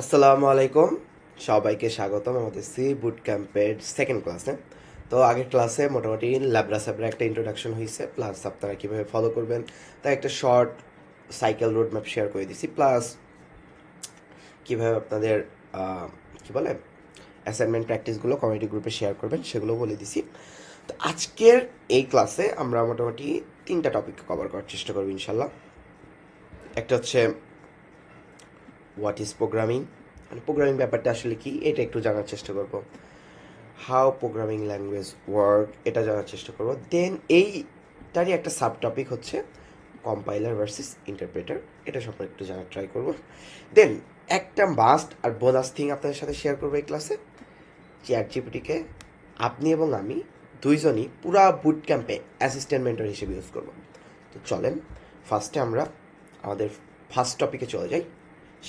আসসালামু আলাইকুম, সবাইকে স্বাগতম আমাদের সি বুট ক্যাম্পের সেকেন্ড ক্লাসে। তো আগের ক্লাসে মোটামুটি ল্যাবরা স্যাবরা একটা ইন্ট্রোডাকশন হয়েছে, প্লাস আপনারা কীভাবে ফলো করবেন তাই একটা short cycle road map share করে দিছি, প্লাস কীভাবে আপনাদের কী বলে অ্যাসাইনমেন্ট প্র্যাকটিসগুলো কমিউনিটি গ্রুপে শেয়ার করবেন সেগুলো বলে দিছি। তো আজকের এই ক্লাসে আমরা মোটামুটি 3টা টপিক কভার করার চেষ্টা করব ইনশাল্লাহ। একটা হচ্ছে হোয়াট ইজ প্রোগ্রামিং, মানে প্রোগ্রামিং ব্যাপারটা আসলে কি এটা একটু জানার চেষ্টা করব। হাউ প্রোগ্রামিং ল্যাঙ্গুয়েজ ওয়ার্ক এটা জানার চেষ্টা করব। দেন এইটারই একটা সাব টপিক হচ্ছে কম্পাইলার ভার্সেস ইন্টারপ্রেটার, এটা সম্পর্কে একটু জানার ট্রাই করব। দেন একটা মাস্ট আর বোনাস থিং আপনাদের সাথে শেয়ার করবো এই ক্লাসে। চ্যাটজিপিটিকে আপনি এবং আমি দুইজনই পুরা বুট ক্যাম্পে অ্যাসিস্ট্যান্ট মেন্টর হিসেবে ইউজ করব। তো চলেন ফার্স্টে আমরা আমাদের ফার্স্ট টপিকে চলে যাই,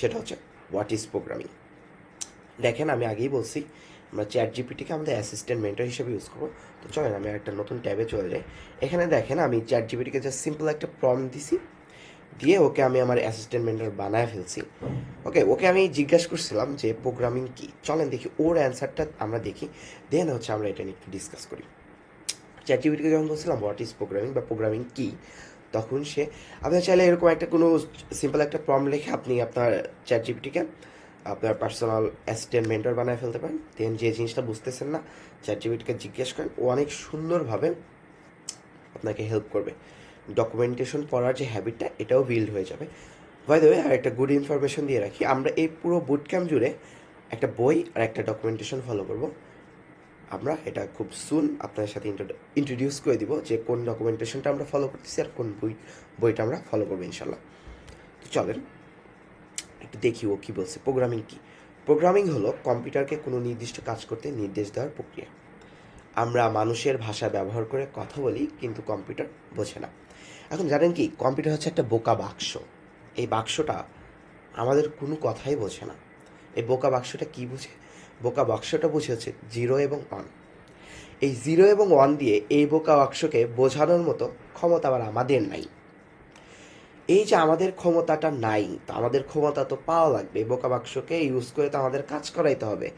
সেটা হচ্ছে হোয়াট ইজ প্রোগ্রামিং। দেখেন আমি আগেই বলছি আমরা চ্যাটজিপিটিকে আমাদের অ্যাসিস্ট্যান্ট মেন্টর হিসেবে ইউজ করবো। তো চলেন আমি একটা নতুন ট্যাবে চলে যাই। এখানে দেখেন আমি চ্যাটজিপিটিকে জাস্ট সিম্পল একটা প্রম্পট দিছি, দিয়ে ওকে আমি আমার অ্যাসিস্ট্যান্ট মেন্টর বানায় ফেলছি। ওকে আমি জিজ্ঞাসা করছিলাম যে প্রোগ্রামিং কি, চলেন দেখি ওর অ্যান্সারটা আমরা দেখি, দেন হচ্ছে আমরা এটা নিয়ে একটু ডিসকাস করি। চ্যাটজিপিটিকে যখন বলছিলাম হোয়াট ইজ প্রোগ্রামিং বা প্রোগ্রামিং কি, তখন সে আপনার চাইলে এরকম একটা কোনো সিম্পল একটা প্রম্পট লিখে আপনি আপনার চ্যাটজিপিটিকে আপনার পার্সোনাল অ্যাসিস্ট্যান্ট মেন্টর বানায় ফেলতে পারেন। দেন যে জিনিসটা বুঝতেছেন না চ্যাটজিপিটিকে জিজ্ঞেস করেন, ও অনেক সুন্দরভাবে আপনাকে হেল্প করবে। ডকুমেন্টেশন পড়ার যে হ্যাবিটটা এটাও বিল্ড হয়ে যাবে। বাই দ্য ওয়ে আর একটা গুড ইনফরমেশন দিয়ে রাখি, আমরা এই পুরো বুট ক্যাম্প জুড়ে একটা বই আর একটা ডকুমেন্টেশন ফলো করব। আমরা এটা খুব সুন আপনাদের সাথে ইন্ট্রোডিউস করে দিব যে কোন ডকুমেন্টেশনটা আমরা ফলো করতেছি আর কোন বইটা আমরা ফলো করবো ইনশাল্লাহ। তো চলেন একটু দেখি ও কী বলছে। প্রোগ্রামিং কি? প্রোগ্রামিং হলো কম্পিউটারকে কোনো নির্দিষ্ট কাজ করতে নির্দেশ দেওয়ার প্রক্রিয়া। আমরা মানুষের ভাষা ব্যবহার করে কথা বলি, কিন্তু কম্পিউটার বোঝে না। এখন জানেন কি, কম্পিউটার হচ্ছে একটা বোকা বাক্স। এই বাক্সটা আমাদের কোনো কথাই বোঝে না। এই বোকা বাক্সটা কি বুঝে? বোকা বাক্সটা বুঝে হচ্ছে 0 এবং 1। এই 0 এবং 1 দিয়ে এই বোকা বাক্সকে বোঝানোর মতো ক্ষমতা আবার আমাদের নাই। এই যে আমাদের ক্ষমতাটা নাই, তো আমাদের ক্ষমতা তো পাওয়া লাগবে। বোকা বাক্সকে ইউজ করে তো আমাদের কাজ করাইতে হবে।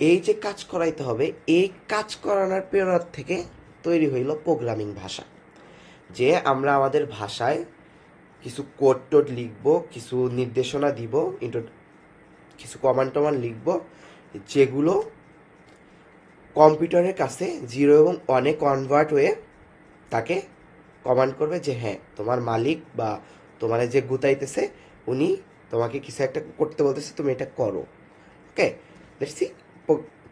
এই যে কাজ করাইতে হবে, এই কাজ করানোর প্রেরণা থেকে তৈরি হইল প্রোগ্রামিং ভাষা। যে আমরা আমাদের ভাষায় কিছু কোড টোড লিখবো, কিছু নির্দেশনা দিব, কিছু কমান্ড টমান্ড লিখবো, যেগুলো কম্পিউটারের কাছে 0 এবং 1-এ কনভার্ট হয়ে তাকে কমান্ড করবে যে হ্যাঁ তোমার মালিক বা তোমার যে গুতাইতেছে উনি তোমাকে কিছু একটা করতে বলতেছে, তুমি এটা করো। ওকে, দেখছি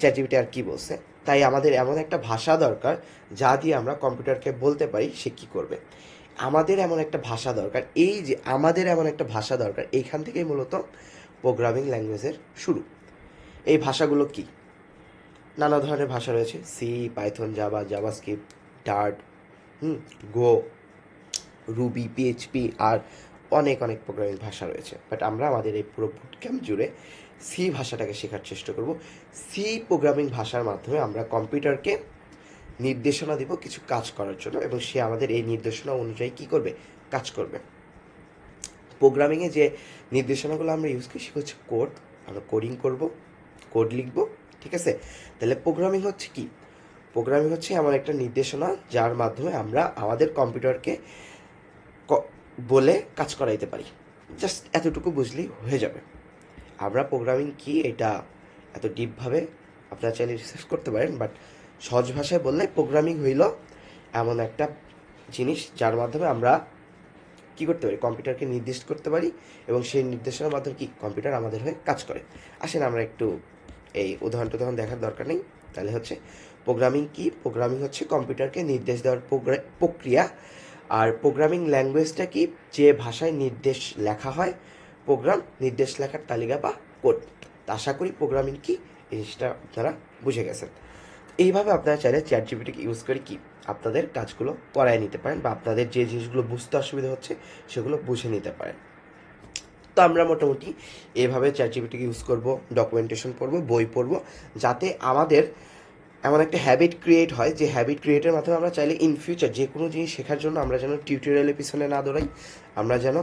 চ্যাটজিপিটি আর কি বলছে। তাই আমাদের এমন একটা ভাষা দরকার যা দিয়ে আমরা কম্পিউটারকে বলতে পারি সে কী করবে। আমাদের এমন একটা ভাষা দরকার, এই যে আমাদের এমন একটা ভাষা দরকার, এইখান থেকেই মূলত প্রোগ্রামিং ল্যাঙ্গুয়েজের শুরু। এই ভাষাগুলো কি? নানা ধরনের ভাষা রয়েছে, C, Python, Java, JavaScript, Dart, Go, Ruby, PHP আর অনেক অনেক প্রোগ্রামিং ভাষা রয়েছে। বাট আমরা আমাদের এই পুরো বুট ক্যাম্প জুড়ে সি ভাষাটাকে শেখার চেষ্টা করব। সি প্রোগ্রামিং ভাষার মাধ্যমে আমরা কম্পিউটারকে নির্দেশনা দিব কিছু কাজ করার জন্য, এবং সে আমাদের এই নির্দেশনা অনুযায়ী কী করবে? কাজ করবে। প্রোগ্রামিংয়ে যে নির্দেশনাগুলো আমরা ইউজ করি সেগুলো হচ্ছে কোড। আমরা কোডিং করব, কোড লিখব, ঠিক আছে? তাহলে প্রোগ্রামিং হচ্ছে কি? প্রোগ্রামিং হচ্ছে এমন একটা নির্দেশনা যার মাধ্যমে আমরা আমাদের কম্পিউটারকে বলে কাজ করাইতে পারি। জাস্ট এতটুকু বুঝলেই হয়ে যাবে। আমরা প্রোগ্রামিং কি এটা এত ডিপভাবে আপনারা চাইলে রিসার্চ করতে পারেন, বাট সহজ ভাষায় বললে প্রোগ্রামিং হইল এমন একটা জিনিস যার মাধ্যমে আমরা কী করতে পারি? কম্পিউটারকে নির্দিষ্ট করতে পারি, এবং সেই নির্দেশনার মাধ্যমে কি কম্পিউটার আমাদের হয়ে কাজ করে। আসেন আমরা একটু এই উদাহরণ দেখার দরকার নেই। তাহলে হচ্ছে প্রোগ্রামিং কি? প্রোগ্রামিং হচ্ছে কম্পিউটারকে নির্দেশ দেওয়ার প্রক্রিয়া। আর প্রোগ্রামিং ল্যাঙ্গুয়েজটা কি? যে ভাষায় নির্দেশ লেখা হয়, প্রোগ্রাম নির্দেশ লেখার তালিকা বা কোড। আশা করি প্রোগ্রামিং কি এই জিনিসটা আপনারা বুঝে গেছেন। এইভাবে আপনারা চাইলে চ্যাটজিপিটিকে ইউজ করে কি আপনাদের কাজগুলো করায় নিতে পারেন, বা আপনাদের যে জিনিসগুলো বুঝতে অসুবিধা হচ্ছে সেগুলো বুঝে নিতে পারেন। তো আমরা মোটামুটি এভাবে চ্যাটজিপিটিকে ইউজ করব, ডকুমেন্টেশন পড়বো, বই পড়বো, যাতে আমাদের এমন একটা হ্যাবিট ক্রিয়েট হয়, যে হ্যাবিট ক্রিয়েটের মাধ্যমে আমরা চাইলে ইন ফিউচার যে কোনো জিনিস শেখার জন্য আমরা যেন টিউটোরিয়ালের পিছনে না দৌড়াই, আমরা যেন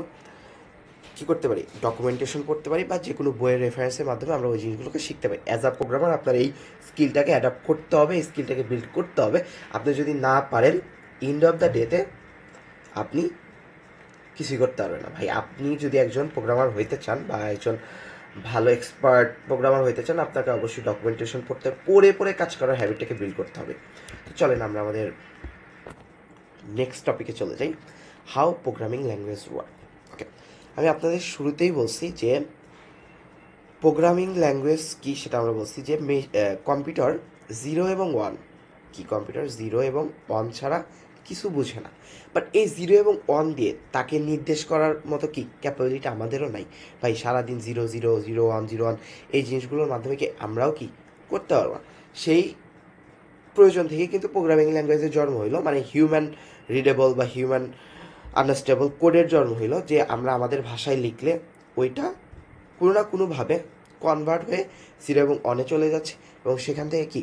কী করতে পারি, ডকুমেন্টেশন পড়তে পারি বা যে কোনো বইয়ের রেফারেন্সের মাধ্যমে আমরা ওই জিনিসগুলোকে শিখতে পারি। অ্যাজ আ প্রোগ্রামার আপনার এই স্কিলটাকে অ্যাডাপ্ট করতে হবে, এই স্কিলটাকে বিল্ড করতে হবে। আপনি যদি না পারেন, এন্ড অফ দ্য ডেতে আপনি কিছুই করতে পারবেন না ভাই। আপনি যদি একজন প্রোগ্রামার হইতে চান বা একজন ভালো এক্সপার্ট প্রোগ্রামার হইতে চান, আপনাকে অবশ্যই ডকুমেন্টেশন পড়তে, পড়ে কাজ করার হ্যাবিটটাকে বিল্ড করতে হবে। তো চলেন আমরা আমাদের নেক্সট টপিকে চলে যাই, হাউ প্রোগ্রামিং ল্যাঙ্গুয়েজ ওয়ার্ক। ওকে, আমি আপনাদের শুরুতেই বলছি যে প্রোগ্রামিং ল্যাঙ্গুয়েজ কী সেটা আমরা বলছি যে কম্পিউটার 0 এবং 1 কি, কম্পিউটার 0 এবং 1 ছাড়া কিছু বুঝে না। বাট এই 0 এবং 1 দিয়ে তাকে নির্দেশ করার মতো কি ক্যাপাবিলিটি আমাদেরও নাই ভাই। সারাদিন 0 0 0 1 0 1 এই জিনিসগুলোর মাধ্যমে কি আমরাও কি করতে পারবো না। সেই প্রয়োজন থেকে কিন্তু প্রোগ্রামিং ল্যাঙ্গুয়েজের জন্ম হইলো, মানে হিউম্যান রিডেবল বা হিউম্যান আন্ডারস্ট্যান্ডেবল কোডের জন্ম হইলো, যে আমরা আমাদের ভাষায় লিখলে ওইটা কোনো না কোনোভাবে কনভার্ট হয়ে 0 এবং 1-এ চলে যাচ্ছে, এবং সেখান থেকে কি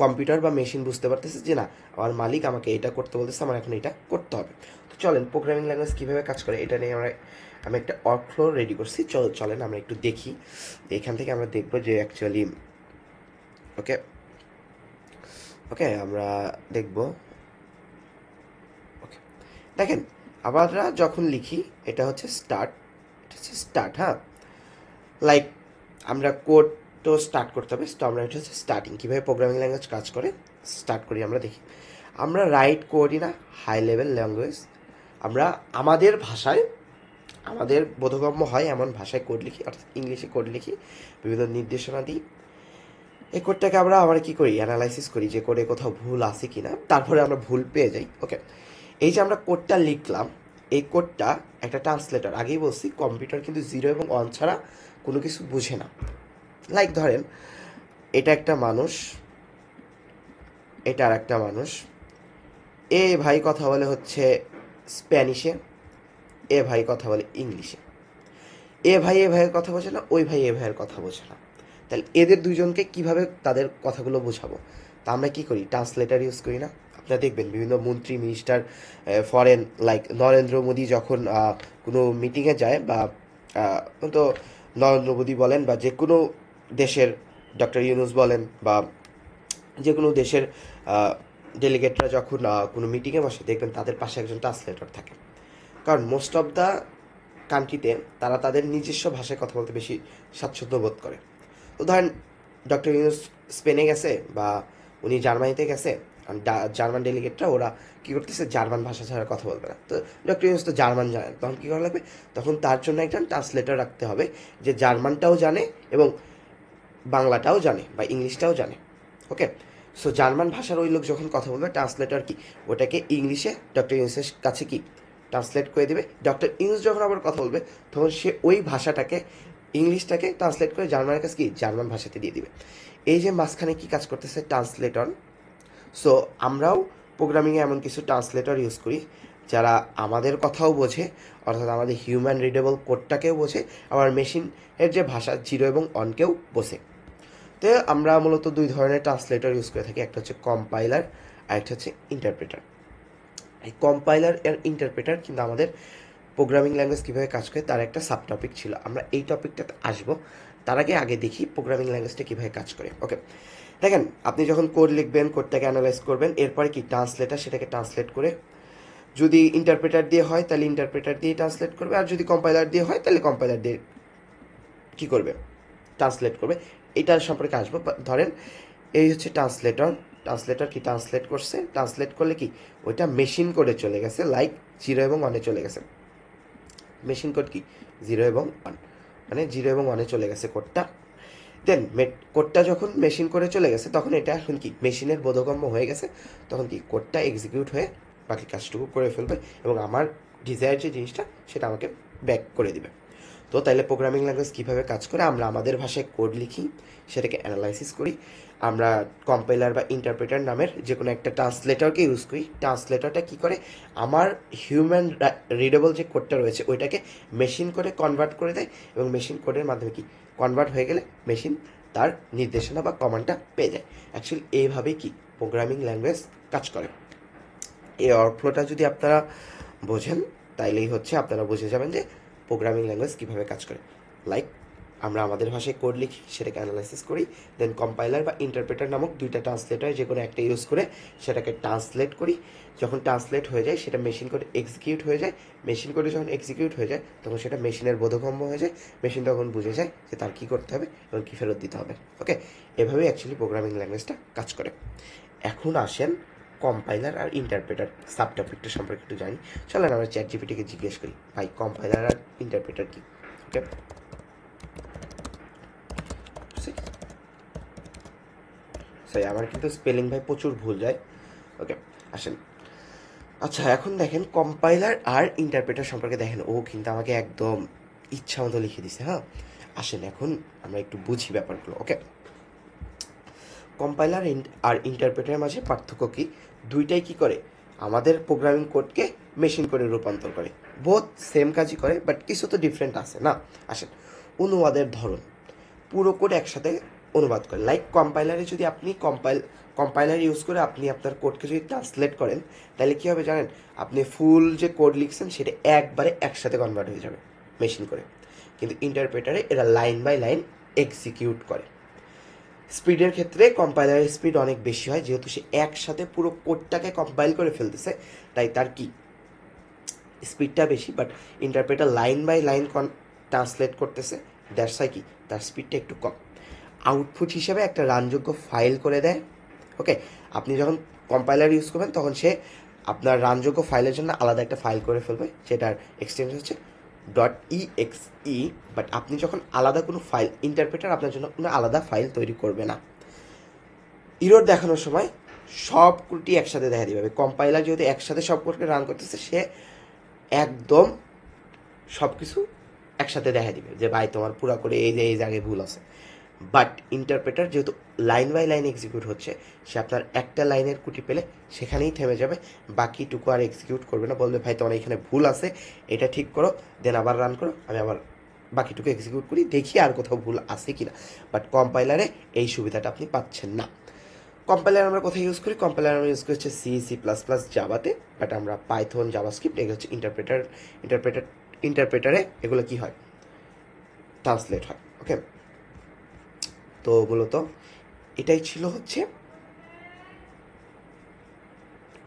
কম্পিউটার বা মেশিন বুঝতে পারতেছে যে না, আমার মালিক আমাকে এটা করতে বলতেছে, আমার এখন এটা করতে হবে। তো চলেন প্রোগ্রামিং ল্যাঙ্গুয়েজ কীভাবে কাজ করে এটা নিয়ে আমি একটা ওয়ার্কফ্লো রেডি করছি। চলেন আমরা একটু দেখি। এখান থেকে আমরা দেখবো যে অ্যাকচুয়ালি ওকে ওকে আমরা দেখব। ওকে, দেখেন আমরা যখন লিখি এটা হচ্ছে স্টার্ট, হ্যাঁ, লাইক আমরা কোড তো স্টার্ট করতে হবে। তো আমরা এটা হচ্ছে স্টার্টিং। কীভাবে প্রোগ্রামিং ল্যাঙ্গুয়েজ কাজ করে স্টার্ট করি আমরা দেখি। আমরা রাইট করি না হাই লেভেল ল্যাঙ্গুয়েজ, আমরা আমাদের ভাষায়, আমাদের বোধগম্য হয় এমন ভাষায় কোড লিখি, অর্থাৎ ইংলিশে কোড লিখি, বিভিন্ন নির্দেশনা দিই। এই কোডটাকে আমরা কী করি, অ্যানালাইসিস করি যে কোডে কোথাও ভুল আছে কি না, তারপরে আমরা ভুল পেয়ে যাই। ওকে, এই যে আমরা কোডটা লিখলাম, এই কোডটা একটা ট্রান্সলেটর, আগেই বলছি কম্পিউটার কিন্তু 0 এবং 1 ছাড়া কোনো কিছু বুঝে না। লাইক ধরেন এটা একটা মানুষ, এটা আর একটা মানুষ, এ ভাই কথা বলে হচ্ছে স্প্যানিশে, এ ভাই কথা বলে ইংলিশে। এ ভাইয়ের কথা বোঝে না, ওই ভাই এ ভাইয়ের কথা বোঝে না। তাহলে এদের দুইজনকে কিভাবে তাদের কথাগুলো বোঝাবো? তা আমরা কি করি, ট্রান্সলেটার ইউজ করি না? আপনারা দেখবেন বিভিন্ন মন্ত্রী minister foreign, like Narendra Modi যখন কোনো মিটিংয়ে যায়, বা তো নরেন্দ্র মোদী বলেন বা যে কোনো দেশের ডক্টর ইউনূস বলেন, বা যে কোনো দেশের ডেলিগেটরা যখন কোনো মিটিংয়ে বসে, দেখবেন তাদের পাশে একজন ট্রান্সলেটর থাকে। কারণ মোস্ট অফ দ্য কান্ট্রিতে তারা তাদের নিজস্ব ভাষায় কথা বলতে বেশি স্বাচ্ছন্দ্য বোধ করে। তো ধরেন ডক্টর ইউনূস স্পেনে গেছে বা উনি জার্মানিতে গেছে, জার্মান ডেলিগেটরা ওরা কী করতেছে, জার্মান ভাষা ছাড়া কথা বলবে না। তো ডক্টর ইউনূস তো জার্মান জানেন, তখন কী করা লাগবে, তখন তার জন্য একজন ট্রান্সলেটর রাখতে হবে যে জার্মানটাও জানে এবং বাংলাটাও জানে বা ইংলিশটাও জানে। ওকে, সো জার্মান ভাষার ওই লোক যখন কথা বলবে, ট্রান্সলেটর কি ওটাকে ইংলিশে ডক্টর ইউনূসের কাছে কি ট্রান্সলেট করে দেবে। ডক্টর ইউনূস যখন আবার কথা বলবে, তখন সে ওই ভাষাটাকে, ইংলিশটাকে ট্রান্সলেট করে জার্মানের কাছে কি জার্মান ভাষাতে দিয়ে দিবে। এই যে মাঝখানে কি কাজ করতেছে, ট্রান্সলেটর। সো আমরাও প্রোগ্রামিংয়ে এমন কিছু ট্রান্সলেটর ইউজ করি যারা আমাদের কথাও বোঝে, অর্থাৎ আমাদের হিউম্যান রিডেবল কোডটাকেও বোঝে, আবার মেশিনের যে ভাষা 0 এবং 1-কেও বোঝে। তো আমরা মূলত দুই ধরনের ট্রান্সলেটর ইউজ করে থাকি, একটা হচ্ছে কম্পাইলার আর একটা হচ্ছে ইন্টারপ্রেটার। এই কম্পাইলার আর ইন্টারপ্রেটার কিন্তু আমাদের প্রোগ্রামিং ল্যাঙ্গুয়েজ কীভাবে কাজ করে তার একটা সাব টপিক ছিল, আমরা এই টপিকটাতে আসবো। তার আগে দেখি প্রোগ্রামিং ল্যাঙ্গুয়েজটা কীভাবে কাজ করে। ওকে, দেখেন আপনি যখন কোড লিখবেন, কোডটাকে অ্যানালাইজ করবেন, এরপরে কি ট্রান্সলেটার সেটাকে ট্রান্সলেট করে, যদি ইন্টারপ্রেটার দিয়ে হয় তাহলে ইন্টারপ্রেটার দিয়ে ট্রান্সলেট করবে, আর যদি কম্পাইলার দিয়ে হয় তাহলে কম্পাইলার দিয়ে কী করবে, ট্রান্সলেট করবে। এটার সম্পর্কে আসবো। ধরেন এই হচ্ছে ট্রান্সলেটর কি ট্রান্সলেট করছে, ট্রান্সলেট করলে কি ওইটা মেশিন কোডে চলে গেছে, লাইক 0 এবং 1-এ চলে গেছে। মেশিন কোড কি 0 এবং 1, মানে 0 এবং 1-এ চলে গেছে কোডটা। দেন কোডটা যখন মেশিন করে চলে গেছে, তখন এটা এখন কি মেশিনের বোধগম্য হয়ে গেছে, তখন কি কোডটা এক্সিকিউট হয়ে বাকি কাজটুকু করে ফেলবে এবং আমার ডিজায়ার যে জিনিসটা সেটা আমাকে ব্যাক করে দিবে। তো তাইলে প্রোগ্রামিং ল্যাঙ্গুয়েজ কীভাবে কাজ করে, আমরা আমাদের ভাষায় কোড লিখি, সেটাকে অ্যানালাইসিস করি, আমরা কম্পাইলার বা ইন্টারপ্রেটার নামের যে কোনো একটা ট্রান্সলেটরকে ইউজ করি। ট্রান্সলেটরটা কী করে, আমার হিউম্যান রিডেবল যে কোডটা রয়েছে ওইটাকে মেশিন করে কনভার্ট করে দেয়, এবং মেশিন কোডের মাধ্যমে কি কনভার্ট হয়ে গেলে মেশিন তার নির্দেশনা বা কমান্ডটা পেয়ে যায়। অ্যাকচুয়ালি এইভাবেই কি প্রোগ্রামিং ল্যাঙ্গুয়েজ কাজ করে। এই ওয়ার্কফ্লোটা যদি আপনারা বোঝেন, তাইলেই হচ্ছে আপনারা বুঝে যাবেন যে প্রোগ্রামিং ল্যাঙ্গুয়েজ কীভাবে কাজ করে। লাইক আমরা আমাদের ভাষায় কোড লিখি, সেটাকে অ্যানালাইসিস করি, দেন কম্পাইলার বা ইন্টারপ্রেটার নামক দুইটা ট্রান্সলেট হয়, যে কোনো একটা ইউজ করে সেটাকে ট্রান্সলেট করি। যখন ট্রান্সলেট হয়ে যায় সেটা মেশিন কোড এক্সিকিউট হয়ে যায়। মেশিন কোডে যখন এক্সিকিউট হয়ে যায় তখন সেটা মেশিনের বোধগম্য হয়ে যায়। মেশিন তখন বুঝে যায় যে তার কী করতে হবে এবং কী ফেরত দিতে হবে। ওকে, এভাবেই অ্যাকচুয়ালি প্রোগ্রামিং ল্যাঙ্গুয়েজটা কাজ করে। এখন আসেন কম্পাইলার আর ইন্টারপ্রেটার সাব টপিকটা সম্পর্কে একটু জানি। চলেন আমরা চ্যাট জিপিটিকে জিজ্ঞেস করি, ভাই কম্পাইলার আর ইন্টারপ্রেটার কি। ওকে, আমার কিন্তু স্পেলিং ভাই প্রচুর ভুল যায়। ওকে, আসেন। আচ্ছা, এখন দেখেন কম্পাইলার আর ইন্টারপ্রেটার সম্পর্কে দেখেন, ও কিন্তু আমাকে একদম ইচ্ছা মতো লিখে দিছে। হ্যাঁ, আসেন এখন আমরা একটু বুঝি ব্যাপারগুলো। ওকে, কম্পাইলার আর ইন্টারপ্রেটারের মাঝে পার্থক্য কি? দুইটাই কি করে? আমাদের প্রোগ্রামিং কোডকে মেশিন কোডে রূপান্তর করে। বোথ সেম কাজই করে, বাট কিছু তো ডিফারেন্ট আছে না। আসেন, অনুবাদের ধরন, পুরো কোড একসাথে অনুবাদ করে। লাইক কম্পাইলারে যদি আপনি কম্পাইলার ইউজ করে আপনি আপনার কোডকে যদি ট্রান্সলেট করেন, তাহলে কী হবে জানেন? আপনি ফুল যে কোড লিখছেন সেটা একবারে একসাথে কনভার্ট হয়ে যাবে মেশিন করে। কিন্তু ইন্টারপ্রেটারে এরা লাইন বাই লাইন এক্সিকিউট করে। স্পিডের ক্ষেত্রে কম্পাইলারের স্পিড অনেক বেশি হয়, যেহেতু সে একসাথে পুরো কোডটাকে কম্পাইল করে ফেলতেছে, তাই তার কি স্পিডটা বেশি। But interpreter line by line translate করতেছে, দ্যাটস হয় কি তার স্পিডটা একটু কম। আউটপুট হিসেবে একটা রানযোগ্য ফাইল করে দেয়। ওকে, আপনি যখন কম্পাইলার ইউজ করবেন তখন সে আপনার রানযোগ্য ফাইলের জন্য আলাদা একটা ফাইল করে ফেলবে, সেটার এক্সটেনশন হচ্ছে .exe। বাট আপনি যখন আলাদা কোনো ফাইল, ইন্টারপ্রেটার আপনার জন্য কোনো আলাদা ফাইল তৈরি করবে না। ইরর দেখানোর সময় সব কোডটি একসাথে দেখা দিবে। কম্পাইলার যেহেতু একসাথে সব কোডকে রান করতেছে, সে একদম সব কিছু একসাথে দেখা দিবে যে ভাই তোমার পুরা করে এই জায়গায় ভুল আছে। বাট ইন্টারপ্রেটার যেহেতু লাইন বাই লাইন এক্সিকিউট হচ্ছে, সে আপনার একটা লাইনের কুটি পেলে সেখানেই থেমে যাবে, বাকিটুকু আর এক্সিকিউট করবে না। বলবে ভাই তোমার এখানে ভুল আছে, এটা ঠিক করো, দেন আবার রান করো, আমি আবার বাকিটুকু এক্সিকিউট করি, দেখি আর কোথাও ভুল আছে কি না। বাট কম্পাইলারে এই সুবিধাটা আপনি পাচ্ছেন না। কম্পাইলার আমরা কোথায় ইউজ করি? কম্পাইলার আমরা ইউজ করি হচ্ছে C++, জাভাতে। বাট আমরা পাইথন, জাভাস্ক্রিপ্ট, এগুলো হচ্ছে ইন্টারপ্রেটারে এগুলো কি হয়? ট্রান্সলেট হয়। ওকে, তো মূলত এটাই ছিল হচ্ছে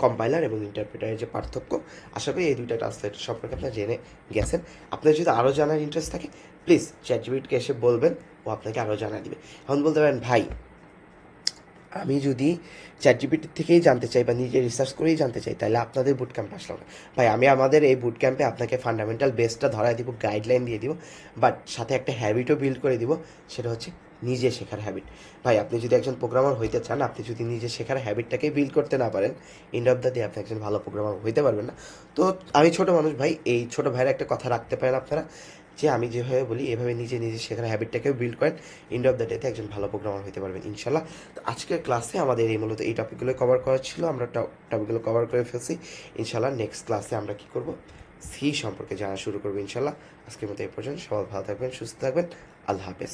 কম্পাইলার এবং ইন্টারপ্রেটারের যে পার্থক্য। আশা করি এই দুইটা ট্রান্সলেটর সম্পর্কে আপনারা জেনে গেছেন। আপনার যদি আরও জানার ইন্টারেস্ট থাকে প্লিজ চ্যাট জিপিটিকে এসে বলবেন, ও আপনাকে আরও জানা দিবে। এখন বলতে পারেন ভাই আমি যদি চ্যাট জিপিটির থেকেই জানতে চাই বা নিজে রিসার্চ করেই জানতে চাই, তাহলে আপনাদের বুট ক্যাম্পে আসলাম না। ভাই আমি আমাদের এই বুট ক্যাম্পে আপনাকে ফান্ডামেন্টাল বেসটা ধরায় দিব, গাইডলাইন দিয়ে দিব, বাট সাথে একটা হ্যাবিটও বিল্ড করে দিব, সেটা হচ্ছে নিজে শেখার হ্যাবিট। ভাই আপনি যদি একজন প্রোগ্রামার হইতে চান, আপনি যদি নিজে শেখার হ্যাবিটটাকে বিল্ড করতে না পারেন, এন্ড অফ দ্য ডে আপনি একজন ভালো প্রোগ্রামার হইতে পারবেন না। তো আমি ছোটো মানুষ ভাই, এই ছোটো ভাইয়ের একটা কথা রাখতে পারেন আপনারা, যে আমি যেভাবে বলি এভাবে নিজে শেখার হ্যাবিটটাকেও বিল্ড করেন, এন্ড অফ দ্য ডেতে একজন ভালো প্রোগ্রামার হতে পারবেন ইনশাল্লাহ। তো আজকের ক্লাসে আমাদের এই মূলত এই টপিকগুলো কভার করা ছিল, আমরা টপিকগুলো কভার করে ফেলছি। ইনশাল্লাহ নেক্সট ক্লাসে আমরা কী করব? সি সম্পর্কে জানা শুরু করবো ইনশাল্লাহ। আজকের মতো এই পর্যন্ত, সবাই ভালো থাকবেন, সুস্থ থাকবেন, আল্লাহ হাফেজ।